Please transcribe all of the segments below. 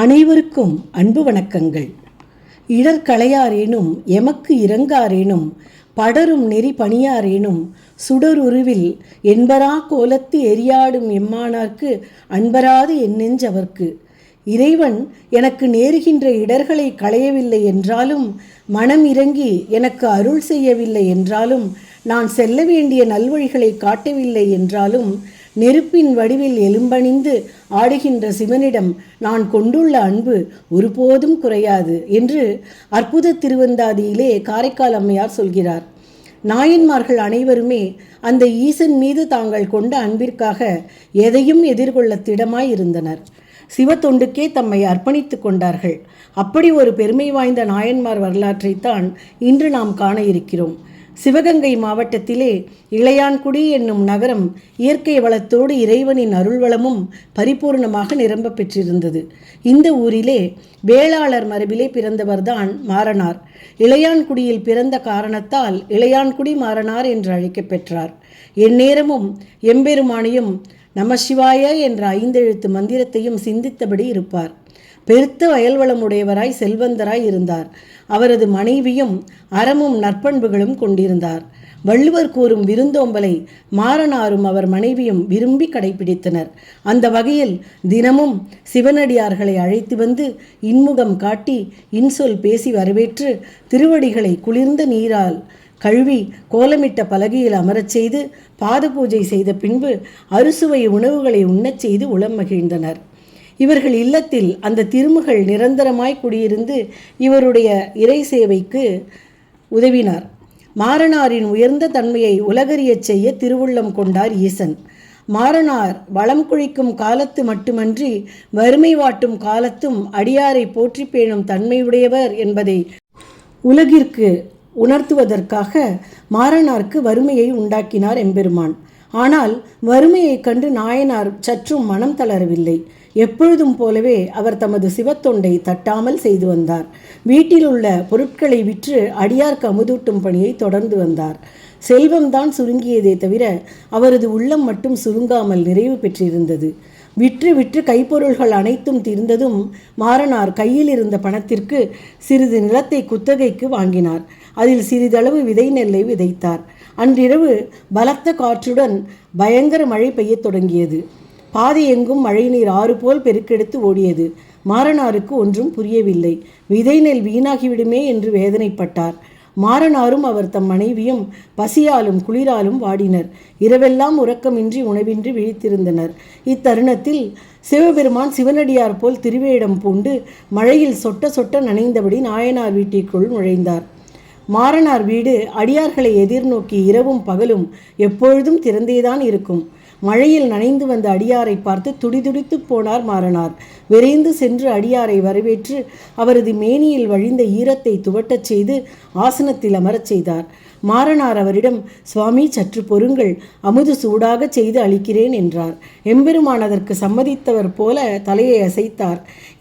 அனைவருக்கும் அன்பு வணக்கங்கள். இடர்களையாரேனும் எமக்கு இறங்காரேனும் படரும் நெறி பணியாரேனும் சுடருருவில் என்பரா கோலத்து எரியாடும் எம்மானார்க்கு அன்பராது என் நெஞ்சவர்க்கு. இறைவன் எனக்கு நேருகின்ற இடர்களை களையவில்லை என்றாலும், மனம் இறங்கி எனக்கு அருள் செய்யவில்லை என்றாலும், நான் செல்ல வேண்டிய நல்வழிகளை காட்டவில்லை என்றாலும், நெருப்பின் வடிவில் எலும்பணிந்து ஆடுகின்ற சிவனிடம் நான் கொண்டுள்ள அன்பு ஒருபோதும் குறையாது என்று அற்புத திருவந்தாதியிலே காரைக்கால் அம்மையார் சொல்கிறார். நாயன்மார்கள் அனைவருமே அந்த ஈசன் மீது தாங்கள் கொண்ட அன்பிற்காக எதையும் எதிர்கொள்ள திடமாய் இருந்தனர். சிவத்தொண்டுக்கே தம்மை அர்ப்பணித்து கொண்டார்கள். அப்படி ஒரு பெருமை வாய்ந்த நாயன்மார் வரலாற்றைத்தான் இன்று நாம் காண இருக்கிறோம். சிவகங்கை மாவட்டத்திலே இளையான்குடி என்னும் நகரம் இயற்கை வளத்தோடு இறைவனின் அருள்வளமும் பரிபூர்ணமாக நிரம்ப பெற்றிருந்தது. இந்த ஊரிலே வேளாளர் மரபிலே பிறந்தவர்தான் மாறனார். இளையான்குடியில் பிறந்த காரணத்தால் இளையான்குடி மாறனார் என்று அழைக்கப் பெற்றார். எந்நேரமும் எம்பெருமானையும் நமசிவாய என்ற 5 எழுத்து மந்திரத்தையும் சிந்தித்தபடி இருப்பார். பெருத்த வயல்வளமுடையவராய் செல்வந்தராய் இருந்தார். அவரது மனைவியும் அறமும் நற்பண்புகளும் கொண்டிருந்தார். வள்ளுவர் கூறும் விருந்தோம்பலை மாறனாரும் அவர் மனைவியும் விரும்பி கடைபிடித்தனர். அந்த வகையில் தினமும் சிவனடியார்களை அழைத்து வந்து இன்முகம் காட்டி இன்சொல் பேசி வரவேற்று திருவடிகளை குளிர்ந்த நீரால் கழுவி கோலமிட்ட பலகையில் அமரச் செய்து பாத பூஜை செய்த பின்பு அறுசுவை உணவுகளை உண்ணச் செய்து உளம் மகிழ்ந்தனர். இவர்கள் இல்லத்தில் அந்த திருமகள் நிரந்தரமாய் குடியிருந்து இவருடைய இறை சேவைக்கு உதவினார். மாறனாரின் உயர்ந்த தன்மையை உலகறியச் செய்ய திருவுள்ளம் கொண்டார் ஈசன். மாறனார் வளம் குழிக்கும் காலத்து மட்டுமன்றி வறுமை வாட்டும் காலத்தும் அடியாரை போற்றி பேணும் தன்மையுடையவர் என்பதை உலகிற்கு உணர்த்துவதற்காக மாறனாருக்கு வறுமையை உண்டாக்கினார் எம்பெருமான். ஆனால் வறுமையை கண்டு நாயனார் சற்றும் மனம் தளரவில்லை. எப்பொழுதும் போலவே அவர் தமது சிவத்தொண்டை தட்டாமல் செய்து வந்தார். வீட்டில் உள்ள பொருட்களை விற்று அடியார்க்கு அமுதூட்டும் பணியை தொடர்ந்து வந்தார். செல்வம்தான் சுருங்கியதே தவிர அவரது உள்ளம் மட்டும் சுருங்காமல் நிறைவு பெற்றிருந்தது. விற்று விற்று கைப்பொருள்கள் அனைத்தும் தீர்ந்ததும் மாறனார் கையில் இருந்த பணத்திற்கு சிறிது நிலத்தை குத்தகைக்கு வாங்கினார். அதில் சிறிதளவு விதை நெல்லை விதைத்தார். அன்றிரவு பலத்த காற்றுடன் பயங்கர மழை பெய்யத் தொடங்கியது. பாதை எங்கும் மழைநீர் ஆறு போல் பெருக்கெடுத்து ஓடியது. மாறனாருக்கு ஒன்றும் புரியவில்லை. விதை நெல் வீணாகிவிடுமே என்று வேதனைப்பட்டார். மாறனாரும் அவர் தம் மனைவியும் பசியாலும் குளிராலும் வாடினர். இரவெல்லாம் உறக்கமின்றி உணவின்றி விழித்திருந்தனர். இத்தருணத்தில் சிவபெருமான் சிவனடியார் போல் திருவேடம் பூண்டு மழையில் சொட்ட சொட்ட நனைந்தபடி நாயனார் வீட்டிற்குள் நுழைந்தார். மாறனார் வீடு அடியார்களை எதிர்நோக்கி இரவும் பகலும் எப்பொழுதும் திறந்தேதான் இருக்கும். மழையில் நனைந்து வந்த அடியாரை பார்த்து துடிதுடித்து போனார் மாறனார். விரைந்து சென்று அடியாரை வரவேற்று அவரது மேனியில் வழிந்த ஈரத்தை துவட்டச் செய்து ஆசனத்தில் அமரச் செய்தார். மாறனார் அவரிடம், சுவாமி சற்று பொறுங்கள், அமுது சூடாக செய்து அளிக்கிறேன் என்றார். எம்பெருமான் அதற்கு சம்மதித்தவர் போல தலையை அசைத்தார்.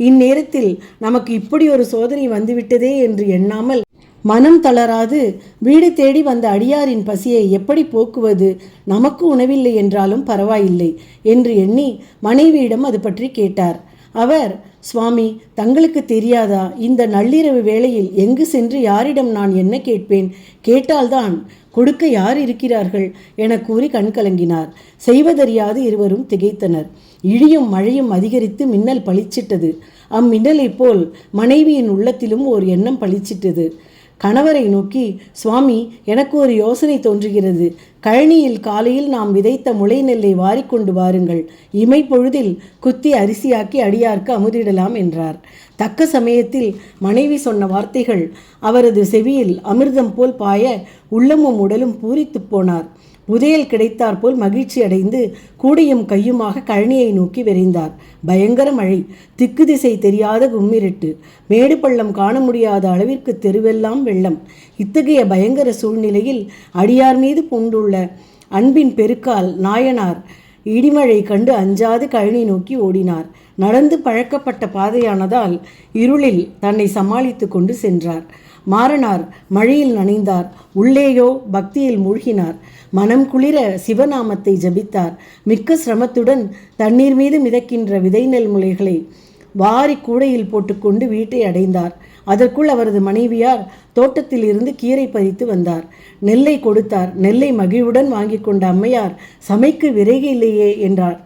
இந்நேரத்தில் நமக்கு இப்படி ஒரு சோதனை வந்துவிட்டதே என்று எண்ணாமல் மனம் தளராது வீடு தேடி வந்த அடியாரின் பசியை எப்படி போக்குவது, நமக்கு உணவில்லை என்றாலும் பரவாயில்லை என்று எண்ணி மனைவியிடம் அது பற்றி கேட்டார். அவர், சுவாமி தங்களுக்கு தெரியாதா, இந்த நள்ளிரவு வேளையில் எங்கு சென்று யாரிடம் நான் என்ன கேட்பேன், கேட்டால்தான் கொடுக்க யார் இருக்கிறார்கள் என கூறி கண்கலங்கினார். செய்வதறியாது இருவரும் திகைத்தனர். இடியும் மழையும் அதிகரித்து மின்னல் பளிச்சிட்டது. அம்மின்னலைப் போல் மனைவியின் உள்ளத்திலும் ஓர் எண்ணம் பளிச்சிட்டது. கணவரை நோக்கி, சுவாமி எனக்கு ஒரு யோசனை தோன்றுகிறது. கழனியில் காலையில் நாம் விதைத்த முளை நெல்லை வாரிக்கொண்டு வாருங்கள். இமைப்பொழுதில் குத்தி அரிசியாக்கி அடியார்க்கு அமுதிடலாம் என்றார். தக்க சமயத்தில் மனைவி சொன்ன வார்த்தைகள் அவரது செவியில் அமிர்தம் போல் பாய உள்ளமும் உடலும் பூரித்து போனார். புதையல் கிடைத்தாற்போல் மகிழ்ச்சி அடைந்து கூடையும் கையுமாக கழனியை நோக்கி விரைந்தார். பயங்கர மழை, திக்கு திசை தெரியாத கும்மிருட்டு, மேடு பள்ளம் காண முடியாத அளவிற்கு தெருவெல்லாம் வெள்ளம். இத்தகைய பயங்கர சூழ்நிலையில் அடியார் மீது பூண்டுள்ள அன்பின் பெருக்கால் நாயனார் இடிமழை கண்டு அஞ்சாது கழனி நோக்கி ஓடினார். நடந்து பழக்கப்பட்ட பாதையானதால் இருளில் தன்னை சமாளித்து கொண்டு சென்றார். மாறனார் மழையில் நனைந்தார். உள்ளேயோ பக்தியில் மூழ்கினார். மனம் குளிர சிவநாமத்தை ஜபித்தார். மிக்க சிரமத்துடன் தண்ணீர் மீது மிதக்கின்ற விதை நெல் முளைகளை வாரி கூடையில் போட்டுக்கொண்டு வீட்டை அடைந்தார். அதற்குள் அவரது மனைவியார் தோட்டத்தில் இருந்து கீரை பறித்து வந்தார். நெல்லை கொடுத்தார். நெல்லை மகிழ்வுடன் வாங்கி கொண்ட அம்மையார், சமைக்கு விறகு இல்லையே என்றார்.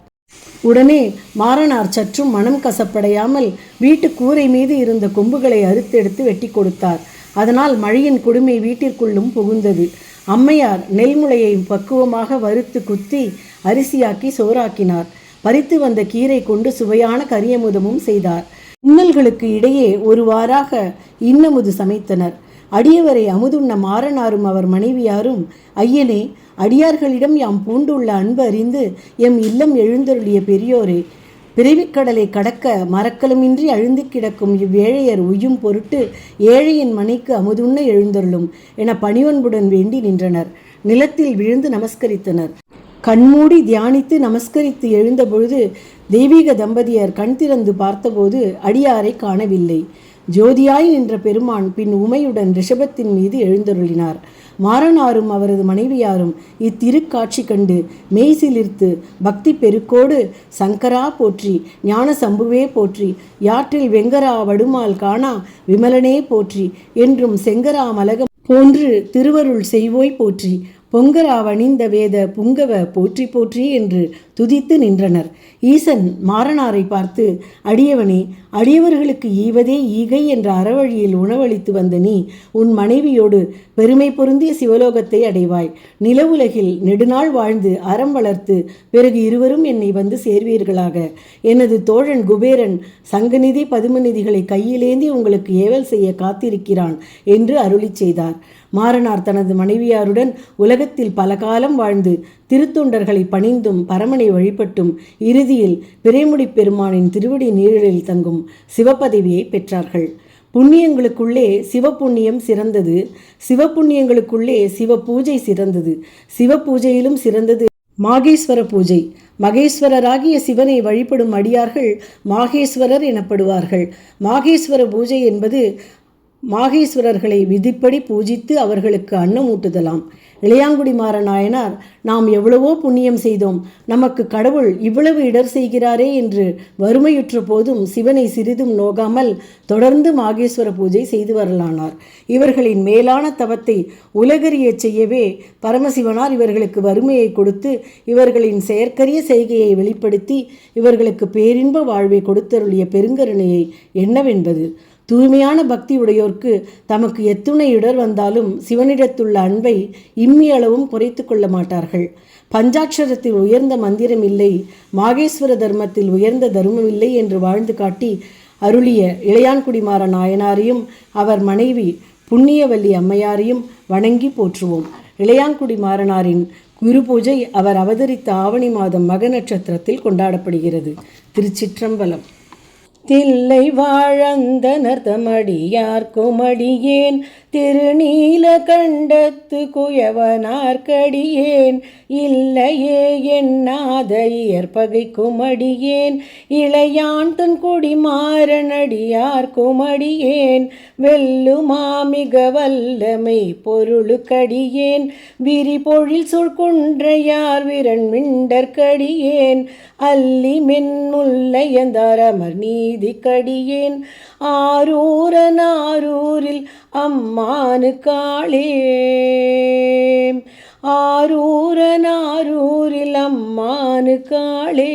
உடனே மாறனார் சற்றும் மனம் கசப்படையாமல் வீட்டு கூரை மீது இருந்த கொம்புகளை அறுத்தெடுத்து வெட்டி கொடுத்தார். அதனால் மழையின் கொடுமை வீட்டிற்குள்ளும் புகுந்தது. அம்மையார் நெல்முளையை பக்குவமாக வறுத்து குத்தி அரிசியாக்கி சோறாக்கினார். பறித்து வந்த கீரை கொண்டு சுவையான கரியமுதமும் செய்தார். இன்னல்களுக்கு இடையே ஒருவாறாக இன்னமுது சமைத்தனர். அடியவரை அமுதுண்ண மாறனாரும் அவர் மனைவியாரும், ஐயனே, அடியார்களிடம் யாம் பூண்டுள்ள அன்பு அறிந்து எம் இல்லம் எழுந்தருளிய பெரியோரே, பிறவிக்கடலை கடக்க மரக்கலமின்றி அழுந்து கிடக்கும் இவ்வேழையர் உய்யும் பொருட்டு ஏழையின் மனைக்கு அமுதுண்ண எழுந்தருளும் என பணிவன்புடன் வேண்டி நின்றனர். நிலத்தில் விழுந்து நமஸ்கரித்தனர். கண்மூடி தியானித்து நமஸ்கரித்து எழுந்தபொழுது தெய்வீக தம்பதியர் கண் திறந்து பார்த்தபோது அடியாரை காணவில்லை. ஜோதியாய் நின்ற பெருமான் பின் உமையுடன் ரிஷபத்தின் மீது எழுந்தருளினார். மாறனாரும் அவரது மனைவியாரும் இத்திருக்காட்சி கண்டு மெய்சிலிர்த்து பக்தி பெருக்கோடு சங்கரா போற்றி, ஞான சம்புவே போற்றி, யாற்றில் வெங்கரா வடுமால் காணா விமலனே போற்றி என்றும் செங்கரா மலகம் போன்று திருவருள் செய்வோய் போற்றி, பொங்கரா வணிந்த வேத புங்கவ போற்றி போற்றி என்று துதித்து நின்றனர். ஈசன் மாறனாரை பார்த்து, அடியவனே, அடியவர்களுக்கு ஈவதே ஈகை என்ற அறவழியில் உணவளித்து வந்த நீ உன் மனைவியோடு பெருமை பொருந்திய சிவலோகத்தை அடைவாய். நிலவுலகில் நெடுநாள் வாழ்ந்து அறம் வளர்த்து பிறகு இருவரும் என்னை வந்து சேர்வீர்களாக. எனது தோழன் குபேரன் சங்கநிதி பதுமநிதிகளை கையிலேந்தி உங்களுக்கு ஏவல் செய்ய காத்திருக்கிறான் என்று அருளி செய்தார். மாறனார் தனது மனைவியாருடன் உலகத்தில் பல காலம் வாழ்ந்து திருத்தொண்டர்களை பணிந்தும் பரமனை வழிபட்டும் இறுதியில் பிறைமுடி பெருமானின் திருவடி நீழலில் தங்கும் சிவபதவியை பெற்றார்கள். புண்ணியங்களுக்குள்ளே சிவபுண்ணியம் சிறந்தது, சிவபுண்ணியங்களுக்குள்ளே சிவ பூஜை சிறந்தது, சிவ பூஜையிலும் சிறந்தது மாகேஸ்வர பூஜை. மகேஸ்வரராகிய சிவனை வழிபடும் அடியார்கள் மாகேஸ்வரர் எனப்படுவார்கள். மாகேஸ்வர பூஜை என்பது மாகேஸ்வரர்களை விதிப்படி பூஜித்து அவர்களுக்கு அன்னம் ஊட்டுதலாம். இளையாங்குடி மாறநாயனார், நாம் எவ்வளவோ புண்ணியம் செய்தோம், நமக்கு கடவுள் இவ்வளவு இடர் செய்கிறாரே என்று வறுமையுற்ற போதும் சிவனை சிறிதும் நோகாமல் தொடர்ந்து மாகேஸ்வர பூஜை செய்து வரலானார். இவர்களின் மேலான தவத்தை உலகறிய செய்யவே பரமசிவனார் இவர்களுக்கு வறுமையை கொடுத்து இவர்களின் செயற்கரிய செய்கையை வெளிப்படுத்தி இவர்களுக்கு பேரின்ப வாழ்வை கொடுத்தருளிய பெருங்கருணையை என்னவென்பது. தூய்மையான பக்தி உடையோர்க்கு தமக்கு எத்துணை இடர் வந்தாலும் சிவனிடத்துள்ள அன்பை இம்மியளவும் குறைத்து கொள்ள மாட்டார்கள். பஞ்சாட்சரத்தில் உயர்ந்த மந்திரம் இல்லை, மாகேஸ்வர தர்மத்தில் உயர்ந்த தர்மம் இல்லை என்று வாழ்ந்து காட்டி அருளிய இளையான்குடிமாற நாயனாரையும் அவர் மனைவி புண்ணியவல்லி அம்மையாரையும் வணங்கி போற்றுவோம். இளையான்குடி மாறனாரின் குரு பூஜை அவர் அவதரித்த ஆவணி மாதம் மக நட்சத்திரத்தில் கொண்டாடப்படுகிறது. திருச்சிற்றம்பலம். தில்லை வாழந்தனர் தமடியார்க்கும் அடியேன், திருநீல கண்டத்து குயவனார்க்கடியேன், இல்லையே எண்ணாத இயற்பகைக்கும் அடியேன், இளையான் தன் குடிமாறனடியார்க்கும் அடியேன், வெல்லுமா மிக வல்லமை பொருளுக்கடியேன், விரிபொழில் சொற்கொன்றையார் விரண்மிண்டற்கடியேன், அல்லி மென்முல்லையந்தாரமர் நீதிக்கடியேன், ஆரூரனாரூரில் அம்மானு காளே, ஆரூரனாரூரில் அம்மானு காளே.